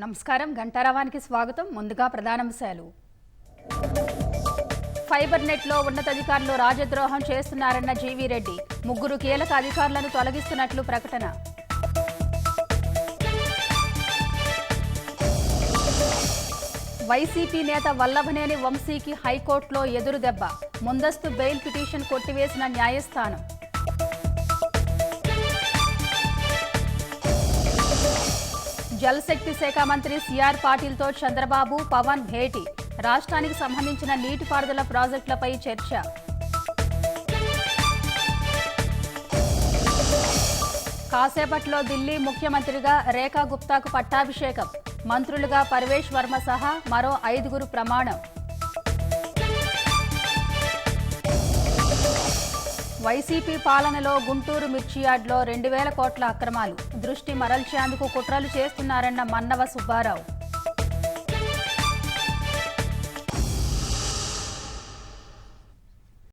నమస్కారం గంటారావానికి స్వాగతం. ముందుగా ప్రధానాంశాలు. ఫైబర్ నెట్లో ఉన్నతాధికారులు రాజద్రోహం చేస్తున్నారన్న జీవీ రెడ్డి. 3 కీలక అధికారులను తొలగిస్తున్నట్లు ప్రకటన. వైసీపీ నేత వల్లభనేని వంశీకి హైకోర్టులో ఎదురుదెబ్బ. ముందస్తు బెయిల్ పిటిషన్ కొట్టివేసిన న్యాయస్థానం. జలశక్తి శాఖ మంత్రి సిఆర్ పాటిల్తో చంద్రబాబు, పవన్ భేటీ. రాష్ట్రానికి సంబంధించిన నీటిపారుదల ప్రాజెక్టులపై చర్చ. కాసేపట్లో ఢిల్లీ ముఖ్యమంత్రిగా రేఖా గుప్తాకు పట్టాభిషేకం. మంత్రులుగా పర్వేష్ వర్మ సహా మరో 5 ప్రమాణం. వైసీపీ పాలనలో గుంటూరు మిర్చి యార్డ్లో 2,000 కోట్ల అక్రమాలు. దృష్టి మరల్చేందుకు కుట్రలు చేస్తున్నారన్న మన్నవ సుబ్బారావు.